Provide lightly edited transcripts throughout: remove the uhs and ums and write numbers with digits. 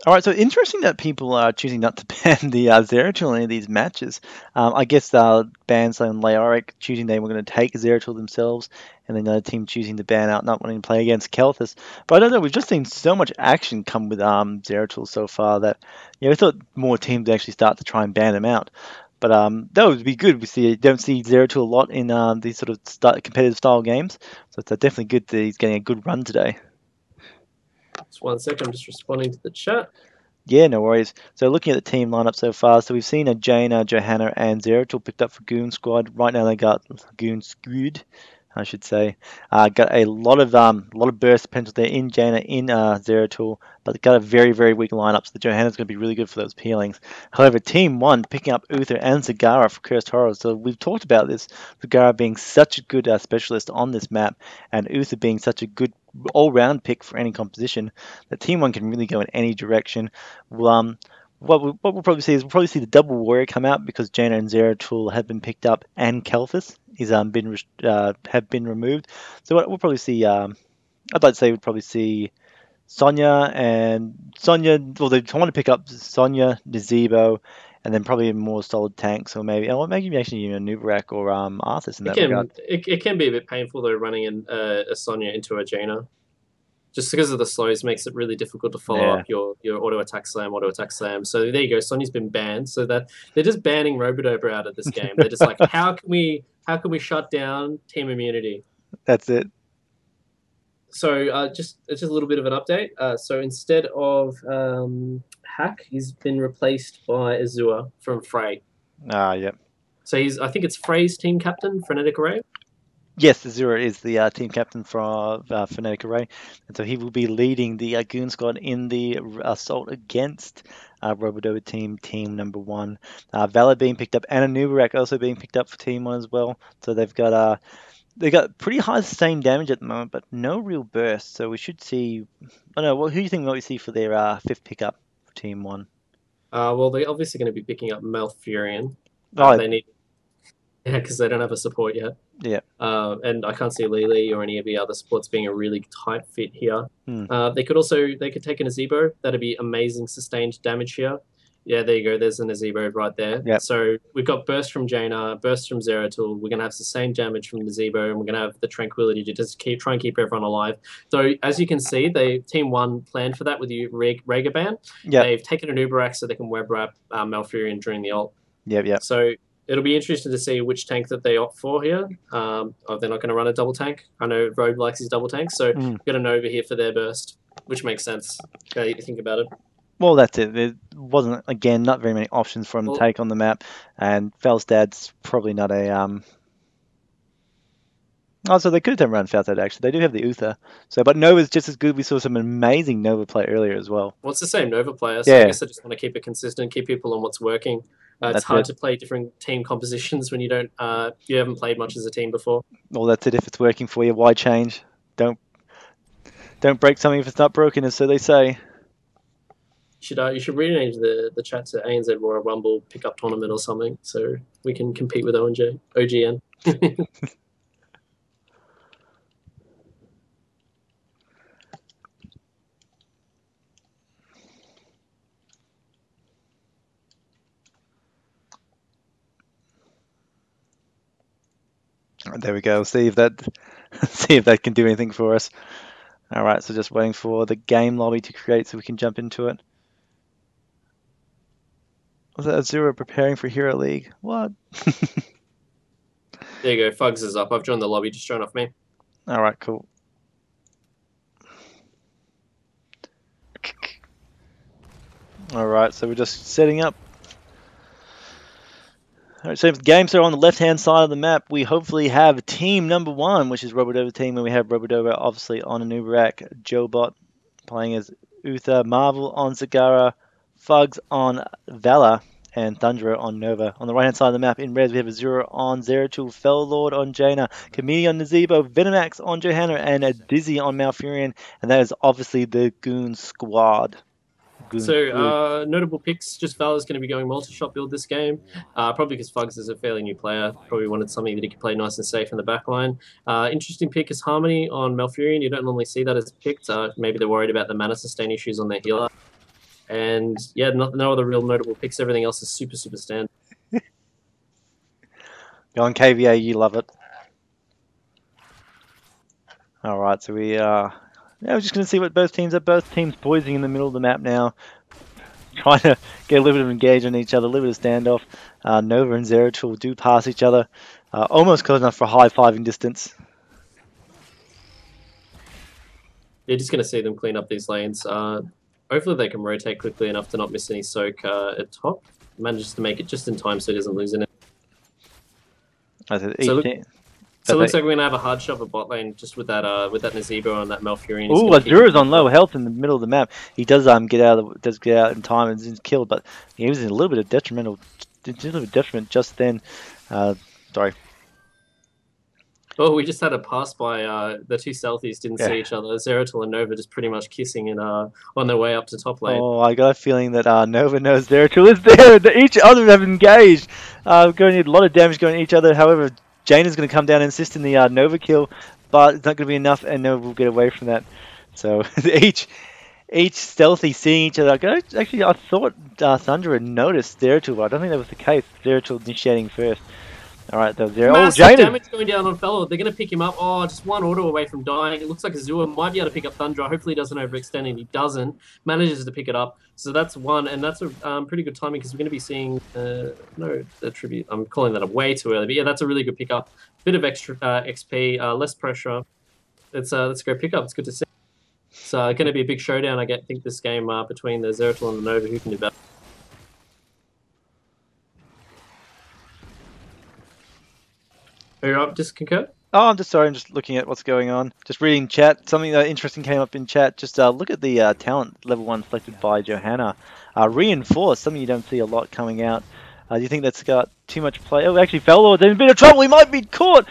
All right, so interesting that people are choosing not to ban the Zeratul in any of these matches. I guess bands like Leoric choosing they were going to take Zeratul themselves, and then another team choosing to ban out not wanting to play against Kelthus. But I don't know, we've just seen so much action come with Zeratul so far that I thought more teams would actually start to try and ban him out. But that would be good. Don't see Zeratul a lot in these sort of competitive style games, so it's definitely good that he's getting a good run today. Just 1 second, I'm just responding to the chat. Yeah, no worries. So looking at the team lineup so far, so we've seen a Jaina, Johanna, and Zeratul picked up for Goon Squad. Right now they got Goon Skwad, I should say. Got a lot of burst potential there in Jaina, in Zeratul, but they got a very weak lineup. So the Johanna's going to be really good for those peelings. However, Team One picking up Uther and Zagara for Cursed Horrors. So we've talked about this. Zagara being such a good specialist on this map, and Uther being such a good all-round pick for any composition. That Team One can really go in any direction. Well, what we'll probably see is the double warrior come out because Jaina and Zeratul have been picked up and Kelthus is have been removed. So what we'll probably see, I'd like to say we'd probably see Sonya. Well, they want to pick up Sonya, Nazebo, and then probably a more solid tanks, or maybe actually Nubarak or Arthas in It that regard. can be a bit painful though running a Sonya into a Jaina. Just because of the slows makes it really difficult to follow Yeah. up your auto attack slam. So there you go. Sonya's been banned. So that they're just banning Robodober out of this game. They're just like, how can we shut down team immunity? That's it. So just it's just a little bit of an update. So instead of Hack, he's been replaced by Azure from Frey. Yep. So I think it's Frey's team captain, Frenetic Array. Yes, Azura is the team captain for Phonetic Array, and so he will be leading the Goon Squad in the assault against Robodoba team number one. Valor being picked up, and Anubarak also being picked up for team one as well. So they've got pretty high sustained damage at the moment, but no real burst. So we should see. I don't know. Who do you think we might see for their fifth pickup for team one? Well, they're obviously going to be picking up Malfurion. Oh, They need because they don't have a support yet. yeah. And I can't see Lily or any of the other supports being a really tight fit here. Hmm. They could take an Azebo. That'd be amazing sustained damage here. Yeah, there you go. There's an Azebo right there. Yep. So we've got burst from Jaina, burst from Zeratul. We're gonna have sustained damage from Nazebo, and we're gonna have the tranquility to just try and keep everyone alive. So as you can see, team one planned for that with you Ragaban. Yep. They've taken an Uberak so they can web wrap Malfurion during the ult. Yep. So it'll be interesting to see which tank that they opt for here. They're not going to run a double tank. I know Rogue likes his double tank, so we've got a Nova here for their burst, which makes sense. How do you think about it? Well, that's it. There wasn't, again, not very many options for him to take on the map, and Felstad's probably not a Oh, so they could have done around Felstad actually. They do have the Uther. So, but Nova's just as good. We saw some amazing Nova play earlier as well. Well, it's the same Nova player, so I guess I just want to keep it consistent, keep people on what's working. It's hard to play different team compositions when you haven't played much as a team before. Well, that's it. If it's working for you, why change? Don't break something if it's not broken, as so they say. You should rename the chat to ANZ Royal Rumble pickup tournament or something, so we can compete with OGN. There we go. See if that can do anything for us. All right, so just waiting for the game lobby to create so we can jump into it. Was that Azura preparing for Hero League? What? There you go. Fugs is up. I've joined the lobby. Just join off me. All right, cool. All right, so we're just setting up. All right, so if the games are on the left-hand side of the map, we hopefully have team number one, which is Robodover team, and we have Robodover obviously on Anubarak, Jobot playing as Uther, Marvel on Zagara, Fugs on Valor, and Thunderer on Nova. On the right-hand side of the map, in red, we have Azura on Zeratul, Fellord on Jaina, Chameleon on Nazebo, Venomax on Johanna, and a Dizzy on Malfurion, and that is obviously the Goon Squad. So notable picks, just Valor's going to be going multi-shot build this game, probably because Fugs is a fairly new player, probably wanted something that he could play nice and safe in the back line. Interesting pick is Harmony on Malfurion. You don't normally see that as picked. Maybe they're worried about the mana sustain issues on their healer. And yeah, no other real notable picks. Everything else is super standard. Go on, KVA, you love it. All right, so yeah, we're just going to see what both teams are. Both teams poising in the middle of the map now, trying to get a little bit of engage on each other, a little bit of standoff. Nova and Zeratul do pass each other, almost close enough for high-fiving distance. You're just going to see them clean up these lanes. Hopefully they can rotate quickly enough to not miss any soak at top. Manages to make it just in time so he doesn't lose in it. So it looks like we're gonna have a hard shove at bot lane just with that Nazebo and that Malfurion. Ooh, Azura's on low health in the middle of the map. He does get out in time and is killed, but he was in a little bit of detriment just then. Sorry. Oh, we just had a pass by the two stealthies didn't see each other. Zeratul and Nova just pretty much kissing and on their way up to top lane. Oh, I got a feeling that Nova knows Zeratul is there. Each other have engaged. Going to need a lot of damage going to each other. However, Jaina's going to come down and assist in the Nova kill, but it's not going to be enough, and Nova will get away from that. So each stealthy seeing each other. Actually, I thought Thundra had noticed Zeratul, but I don't think that was the case. Zeratul initiating first. All right, though. Massive damage going down on Fellow. They're going to pick him up. Oh, just one auto away from dying. It looks like Azure might be able to pick up Thundra. Hopefully he doesn't overextend, and he doesn't. Manages to pick it up. So that's one, and that's a pretty good timing because we're going to be seeing... no, the tribute. I'm calling that way too early. But yeah, that's a really good pickup. Bit of extra XP, less pressure. It's a great pickup. It's good to see. It's going to be a big showdown, I think, this game between the Zeratul and the Nova. Who can do better? Are you up, just concur? Oh, I'm just sorry. I'm just looking at what's going on. Just reading chat. Something interesting came up in chat. Just look at the talent level 1 selected by Johanna. Reinforced, something you don't see a lot coming out. Do you think that's got too much play? Oh, actually, Fellow's in a bit of trouble. He might be caught.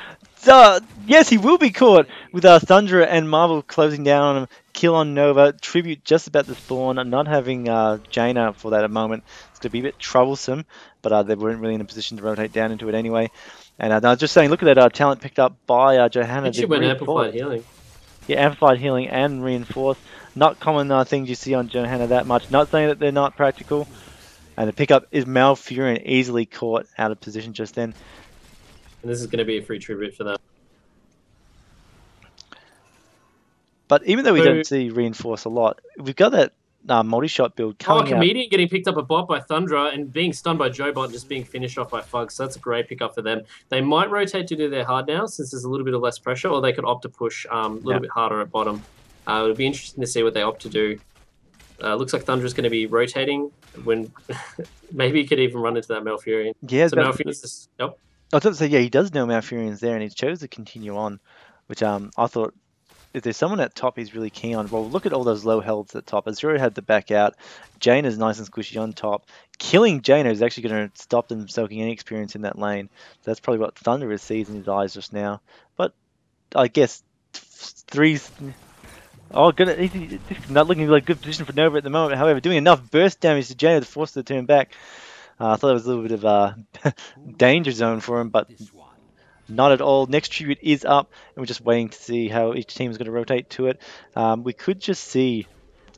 Yes, he will be caught with Thundra and Marvel closing down on him. Kill on Nova. Tribute just about to spawn. Not having Jaina for that at the moment. It's going to be a bit troublesome, but they weren't really in a position to rotate down into it anyway. And I was just saying, look at that talent picked up by Johanna. She went amplified healing. Yeah, amplified healing and reinforced. Not common things you see on Johanna that much. Not saying that they're not practical. And the pickup is Malfurion, easily caught out of position just then. And this is going to be a free tribute for them. But even though we don't see reinforce a lot, we've got that multi-shot build coming out. Comedian getting picked up a bot by Thundra and being stunned by Jobot and just being finished off by Fug. So that's a great pickup for them. They might rotate to do their hard now since there's a little bit of less pressure, or they could opt to push a little bit harder at bottom. It'll be interesting to see what they opt to do. Looks like Thundra's going to be rotating when maybe he could even run into that Malfurion. Yeah, so Malfurion's just... Yep. I was about to say, yeah, he does know Malfurion's there and he chose to continue on, which I thought... If there's someone at top he's really keen on, well, look at all those low healths at top. Azura had the back out. Jaina's nice and squishy on top. Killing Jaina is actually going to stop them soaking any experience in that lane. So that's probably what Thunder sees in his eyes just now. But I guess three's... Oh, good. He's not looking like a good position for Nova at the moment. However, doing enough burst damage to Jaina to force her to turn back. I thought it was a little bit of a danger zone for him, but... Not at all. Next tribute is up, and we're just waiting to see how each team is going to rotate to it. We could just see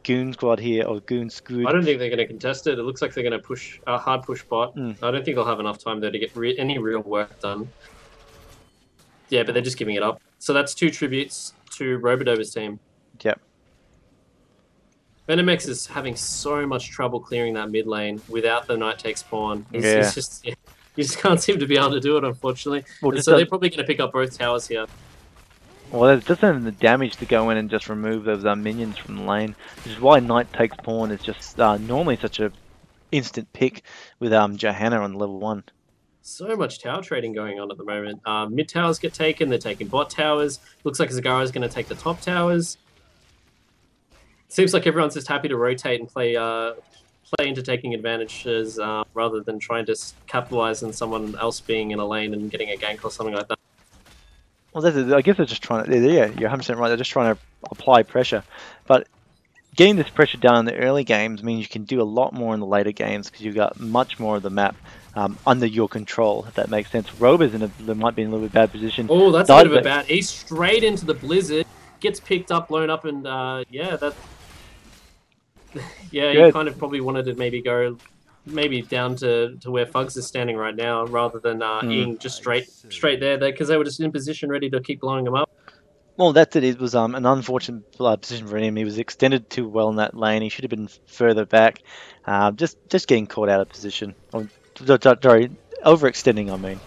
Goon Squad here, or Goon Skwad. I don't think they're going to contest it. It looks like they're going to push a hard push bot. I don't think they'll have enough time there to get any real work done. Yeah, but they're just giving it up. So that's 2 tributes to Robodover's team. Yep. Venomex is having so much trouble clearing that mid lane without the Knight Take spawn. He's just... Yeah. You just can't seem to be able to do it, unfortunately. Well, so they're probably going to pick up both towers here. Well, there's just the damage to go in and just remove those minions from the lane, which is why Knight Takes Pawn is just normally such a instant pick with Johanna on level 1. So much tower trading going on at the moment. Mid towers get taken, they're taking bot towers. Looks like Zagara's going to take the top towers. Seems like everyone's just happy to rotate and play into taking advantages rather than trying to capitalize on someone else being in a lane and getting a gank or something like that. Well, I guess they're just trying to... Yeah, you're 100% right. They're just trying to apply pressure. But getting this pressure down in the early games means you can do a lot more in the later games because you've got much more of the map under your control, if that makes sense. Roba's might be in a little bit bad position. Oh, that's a bit of a bad... He's straight into the blizzard, gets picked up, blown up, and yeah, that... Yeah, he Good. kind of probably wanted to maybe go down to where Fugs is standing right now, rather than Mm. eating just straight there, because they were just in position ready to keep blowing him up. Well, that's it. It was an unfortunate position for him. He was extended too well in that lane. He should have been further back. Just getting caught out of position. Oh, sorry, overextending, I mean.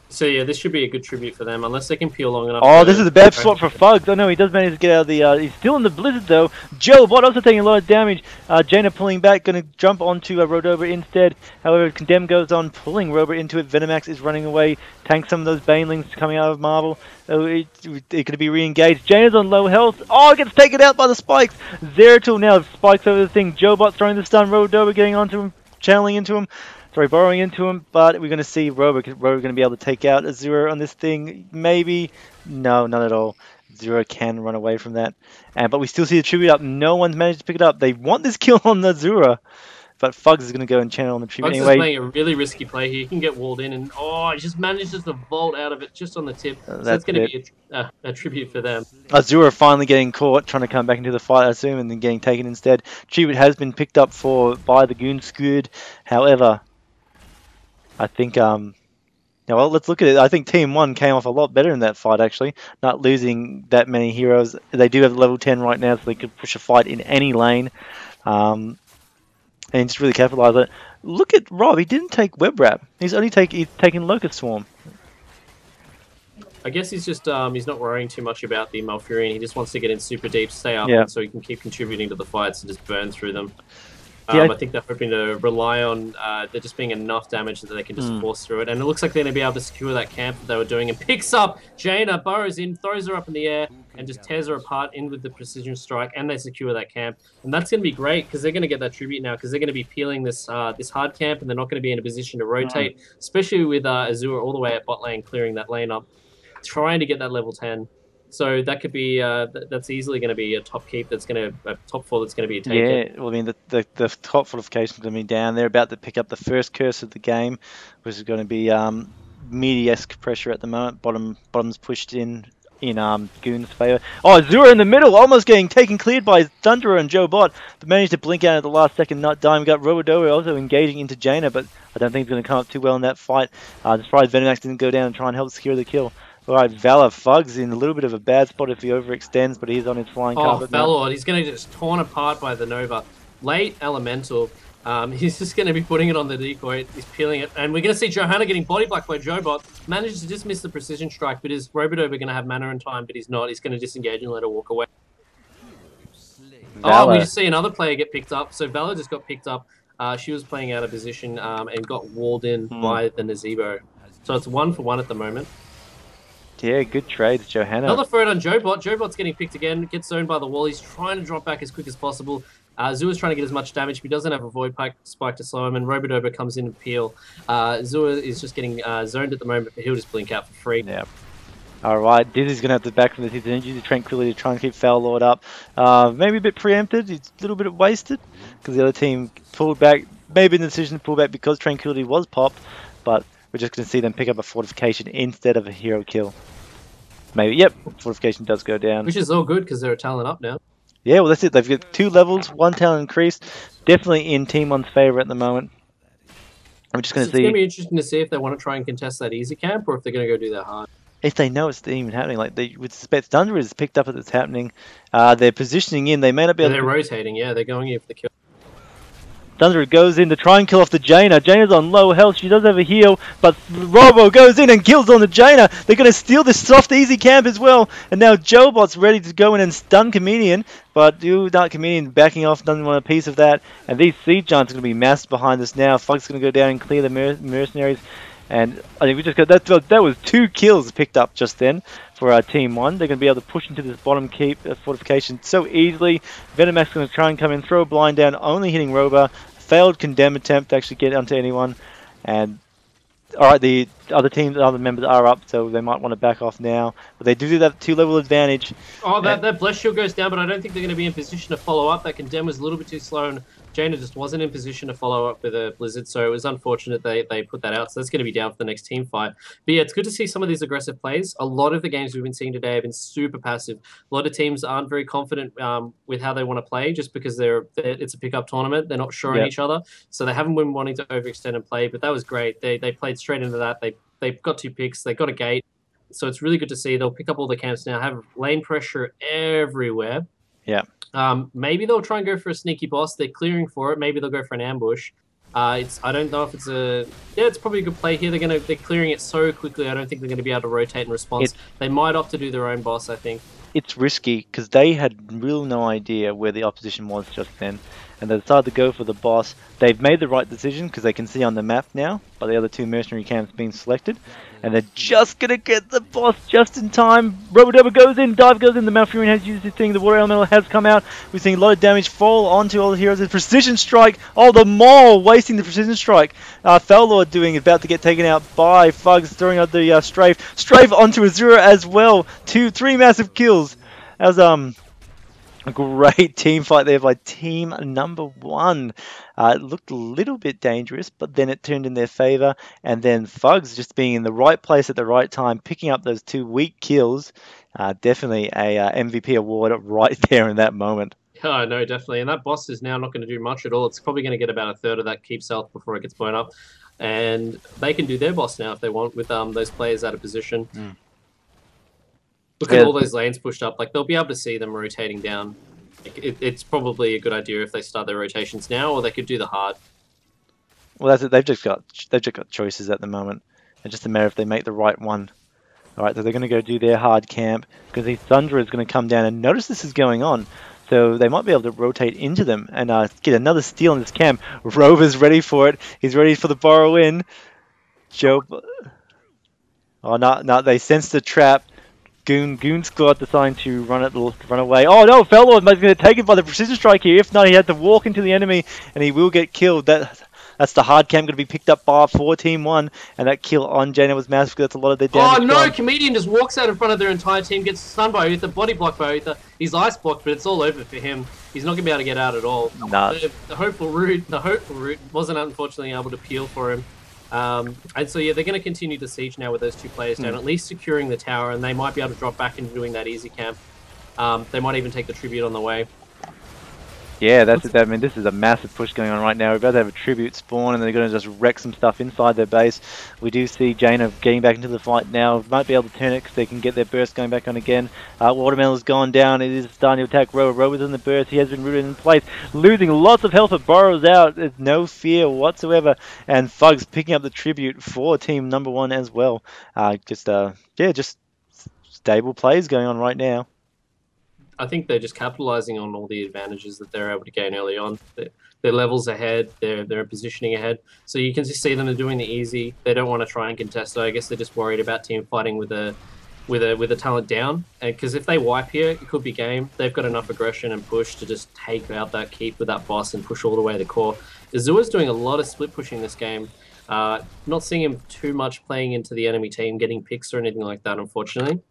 So yeah, this should be a good tribute for them, unless they can peel long enough. Oh, this is a bad spot for Fugs. Oh no, he does manage to get out of the... he's still in the blizzard though. Joe Bot also taking a lot of damage. Jaina pulling back, going to jump onto Rodova instead. However, Condemn goes on, pulling Robo into it. Venomax is running away. Tanks some of those Banelings coming out of Marvel. Oh, it's going to be re-engaged. Jaina's on low health. Oh, gets taken out by the spikes. Zeratul now spikes over the thing. Joe Bot's throwing the stun. Rodova getting onto him, channeling into him. Sorry, borrowing into him, but we're going to see Robo going to be able to take out Azura on this thing. Maybe. No, not at all. Azura can run away from that. But we still see the tribute up. No one's managed to pick it up. They want this kill on Azura. But Fugs is going to go and channel on the tribute Fugs anyway. is playing a really risky play here. He can get walled in, and he just manages to vault out of it just on the tip. So that's going to be a tribute for them. Azura finally getting caught, trying to come back into the fight, I assume, and then getting taken instead. Tribute has been picked up by the Goon Skwad. However, I think well, let's look at it. I think Team 1 came off a lot better in that fight, actually. Not losing that many heroes. They do have level 10 right now, so they could push a fight in any lane. And just really capitalize on it. Look at Rob. He didn't take Web Wrap. He's taken Locust Swarm. I guess he's just he's not worrying too much about the Malfurion. He just wants to get in super deep, stay up, so he can keep contributing to the fights and just burn through them. I think they're hoping to rely on there just being enough damage that they can just force through it. And it looks like they're going to be able to secure that camp that they were doing. And picks up Jaina, burrows in, throws her up in the air, and just tears her apart in with the precision strike. And they secure that camp. And that's going to be great, because they're going to get that tribute now, because they're going to be peeling this this hard camp, and they're not going to be in a position to rotate, especially with Azura all the way at bot lane, clearing that lane up, trying to get that level 10. So that could be that's easily going to be a top keep. That's going to a top 4 that's going to be a take. Yeah, well, I mean the top fortification is going to be down. They're about to pick up the first curse of the game, which is going to be meaty-esque pressure at the moment. Bottom's pushed in Goon's favour. Oh, Azura in the middle, almost getting cleared by Thunderer and Joe Bot, but managed to blink out at the last second, not dying. We got Robodoa also engaging into Jaina, but I don't think he's going to come up too well in that fight. Surprised Venomax didn't go down and try and help secure the kill. Alright, Valor Fugs in a little bit of a bad spot if he overextends, but he's on his flying carpet now. Valor, he's going to get just torn apart by the Nova. Late Elemental, he's just going to be putting it on the decoy, he's peeling it, and we're going to see Johanna getting body blocked by Jobot. Manages to just miss the precision strike, but is Robodover going to have mana in time, but he's not. He's going to disengage and let her walk away. Valor. We just see another player get picked up, so Valor just got picked up. She was playing out of position and got walled in by the Nazebo. So it's 1-for-1 at the moment. Yeah, good trades, Johanna. Another throw on Jobot. Jobot's getting picked again, gets zoned by the wall. He's trying to drop back as quick as possible. Zua's trying to get as much damage, but he doesn't have a Void Spike to slow him, and Robodoba comes in and peel. Zua is just getting zoned at the moment, but he'll just blink out for free. Yeah. Alright, Dizzy's going to have to back from his energy to Tranquility to try and keep Foul Lord up. Maybe a bit preempted, he's a little bit wasted, because the other team pulled back. Maybe the decision to pull back because Tranquility was popped, but we're just going to see them pick up a fortification instead of a hero kill. Maybe, yep, fortification does go down. Which is all good because they're a talent up now. Yeah, well that's it. They've got 2 levels, 1 talent increase. Definitely in Team 1's favour at the moment. I'm just going to see. It's going to be interesting to see if they want to try and contest that easy camp or if they're going to go do that hard. If they know it's even happening, like they would suspect Thunder is picked up as it's happening. They're positioning in. They may not be able They're rotating, yeah. They're going in for the kill. Thunder goes in to try and kill off the Jaina. Jaina's on low health. She does have a heal, but Robo goes in and kills on the Jaina. They're going to steal this soft, easy camp as well. And now Jobot's ready to go in and stun Comedian, but Comedian backing off, doesn't want a piece of that. And these Siege Giants are going to be massed behind us now. Fug's going to go down and clear the mercenaries. And I think we just got that was 2 kills picked up just then for our Team 1. They're going to be able to push into this bottom keep fortification so easily. Venomax going to try and come in, throw a blind down, only hitting Roba. Failed condemn attempt to actually get onto anyone. And alright, the other teams, other members are up, so they might want to back off now. But they do that 2-level advantage. Oh, that Bless Shield goes down, but I don't think they're going to be in position to follow up. That Condemn was a little bit too slow, and Jaina just wasn't in position to follow up with a Blizzard, so it was unfortunate they put that out. So that's going to be down for the next team fight. But yeah, it's good to see some of these aggressive plays. A lot of the games we've been seeing today have been super passive. A lot of teams aren't very confident with how they want to play, just because it's a pickup tournament. They're not sure on each other, so they haven't been wanting to overextend and play. But that was great. They played straight into that. They got 2 picks. They got a gate. So it's really good to see. They'll pick up all the camps now, have lane pressure everywhere. Yeah. Maybe they'll try and go for a sneaky boss. They're clearing for it. Maybe they'll go for an ambush. I don't know if it's it's probably a good play here. They're clearing it so quickly. I don't think they're going to be able to rotate in response. They might opt to do their own boss, I think. It's risky because they had real no idea where the opposition was just then, and they decided to go for the boss. They've made the right decision because they can see on the map now by the other 2 mercenary camps being selected, and they're just gonna get the boss just in time. Robo goes in, Dive goes in, the Malfurion has used his thing, the Water Elemental has come out. We're seeing a lot of damage fall onto all the heroes. The Precision Strike, oh, the Maul wasting the Precision Strike. Fellord about to get taken out by Fugs, throwing out the Strafe. Strafe onto Azura as well. 3 massive kills. As a great team fight there by team number 1. It looked a little bit dangerous, but then it turned in their favor. And then Fugs just being in the right place at the right time, picking up those 2 weak kills. Definitely a MVP award right there in that moment. Oh, no, definitely. And that boss is now not going to do much at all. It's probably going to get about 1/3 of that keep health before it gets blown up. And they can do their boss now if they want with those players out of position. Look at all those lanes pushed up. Like, they'll be able to see them rotating down. It's probably a good idea if they start their rotations now, or they could do the hard. Well, that's it. They've just got choices at the moment. It's just a matter if they make the right one. All right, so they're going to go do their hard camp because the Thundra is going to come down and notice this is going on. So they might be able to rotate into them and get another steal in this camp. Rover's ready for it. He's ready for the borrow in. Joe. Oh, no, they sensed the trap. Goon Skwad deciding to run away. Oh no, Fellord might be going to take it by the Precision Strike here. If not, he had to walk into the enemy and he will get killed. That's the hard camp going to be picked up by for Team 1, and that kill on Jaina was massive because that's a lot of their damage. Oh no, Comedian just walks out in front of their entire team, gets stunned by Uther, body blocked by Uther. He's ice blocked, but it's all over for him. He's not going to be able to get out at all. Nah. The hopeful route wasn't unfortunately able to peel for him. And so yeah, they're going to continue the siege now with those 2 players down, at least securing the tower, and they might be able to drop back into doing that easy camp. They might even take the tribute on the way. Yeah, that's it. I mean, this is a massive push going on right now. We're about to have a tribute spawn, and they're going to just wreck some stuff inside their base. We do see Jaina getting back into the fight now. Might be able to turn it because they can get their burst going back on again. Watermelon's gone down. It is starting to attack Rover. Rover's in the burst. He has been rooted in place, losing lots of health. But Burrow's out. There's no fear whatsoever. And Fugs picking up the tribute for team number 1 as well. Just stable plays going on right now. I think they're just capitalizing on all the advantages that they're able to gain early on. Their levels ahead, their positioning ahead. So you can just see them doing the easy. They don't want to try and contest it. I guess they're just worried about team fighting with a talent down. Because if they wipe here, it could be game. They've got enough aggression and push to just take out that keep with that boss and push all the way to the core. Azua's doing a lot of split pushing this game. Not seeing him too much playing into the enemy team, getting picks or anything like that, unfortunately.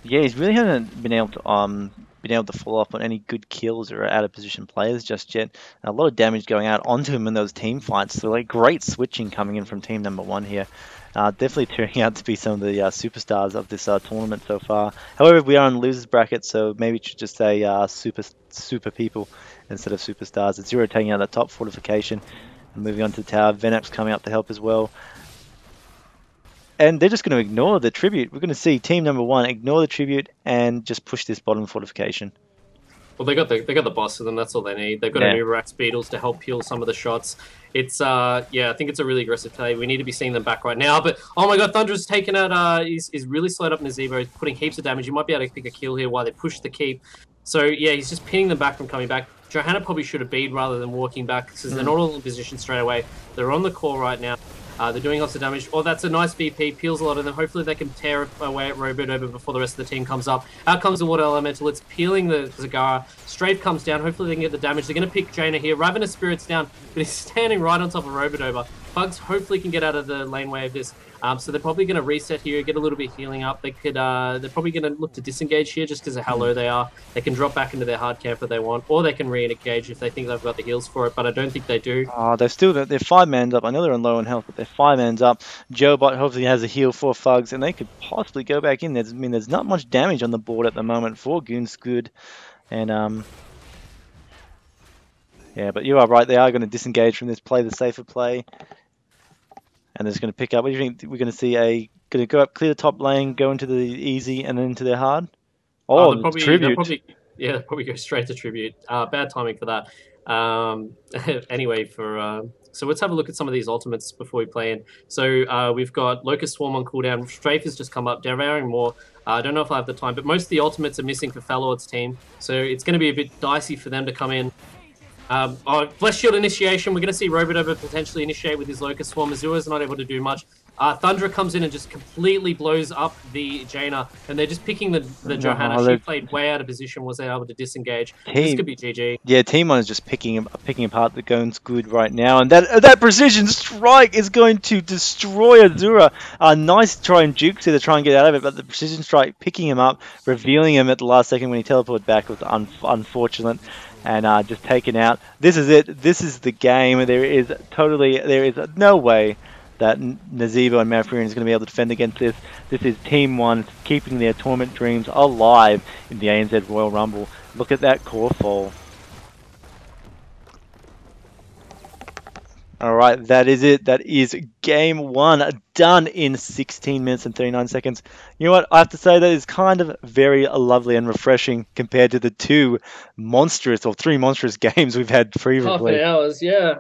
Yeah, he's really hasn't been able to follow up on any good kills or out of position players just yet. A lot of damage going out onto him in those team fights. So like great switching coming in from team number 1 here. Definitely turning out to be some of the superstars of this tournament so far. However, we are in the losers bracket, so maybe we should just say super people instead of superstars. It's Zero taking out the top fortification and moving on to the tower. Venap's coming up to help as well. And they're just going to ignore the tribute. We're going to see team number 1 ignore the tribute and just push this bottom fortification. Well, they got the boss of them. That's all they need. They've got a new Rax Beetles to help peel some of the shots. It's yeah, I think it's a really aggressive play. We need to be seeing them back right now. But oh my god, Thunder's taken out. He's really slowed up Nazebo. He's putting heaps of damage. You might be able to pick a kill here while they push the keep. So yeah, he's just pinning them back from coming back. Johanna probably should have beat rather than walking back because they're not all in position straight away. They're on the core right now. They're doing lots of damage. Oh, that's a nice VP. Peels a lot of them. Hopefully they can tear away at Robot over before the rest of the team comes up. Out comes the Water Elemental. It's peeling the Zagara. Strafe comes down. Hopefully they can get the damage. They're going to pick Jaina here. Ravenous Spirit's down, but he's standing right on top of Robot. Pugs hopefully can get out of the laneway of this. So they're probably going to reset here, get a little bit healing up. They're probably going to look to disengage here just because of how low they are. They can drop back into their hard camp if they want, or they can re-engage if they think they've got the heals for it. But I don't think they do. They're 5 mans up. I know they're on low on health, but they're 5 mans up. Joebot hopefully has a heal for Fugs, and they could possibly go back in. There's not much damage on the board at the moment for Goon Skwad, and yeah, but you are right. They are going to disengage from this, play the safer play. And they're just going to pick up. What do you think? We're going to see going to go up, clear the top lane, go into the easy, and then into their hard? Oh, Tribute. They'll probably go straight to Tribute. Bad timing for that. Anyway, so let's have a look at some of these ultimates before we play in. So we've got Locust Swarm on cooldown. Strafe has just come up. Devouring more. I don't know if I have the time, but most of the ultimates are missing for Fellord's team. So it's going to be a bit dicey for them to come in. Flesh Shield initiation. We're going to see Robot potentially initiate with his Locust Swarm. Azura's not able to do much. Thundra comes in and just completely blows up the Jaina, and they're just picking the Johanna. She played way out of position, wasn't able to disengage. This could be GG. Yeah, Team 1 is just picking apart the Goon Skwad right now, and that precision strike is going to destroy Azura. Nice try and Jukes to try and get out of it, but the precision strike picking him up, revealing him at the last second when he teleported back was unfortunate. And just taken out. This is it. This is the game. There is no way that Nazeebo and Malfurion is going to be able to defend against this. This is Team 1 keeping their tournament dreams alive in the ANZ Royal Rumble. Look at that core fall. Alright, that is it. That is game 1 done in 16 minutes and 39 seconds. You know what? I have to say that is kind of very lovely and refreshing compared to the 3 monstrous games we've had previously. Half an hours, yeah.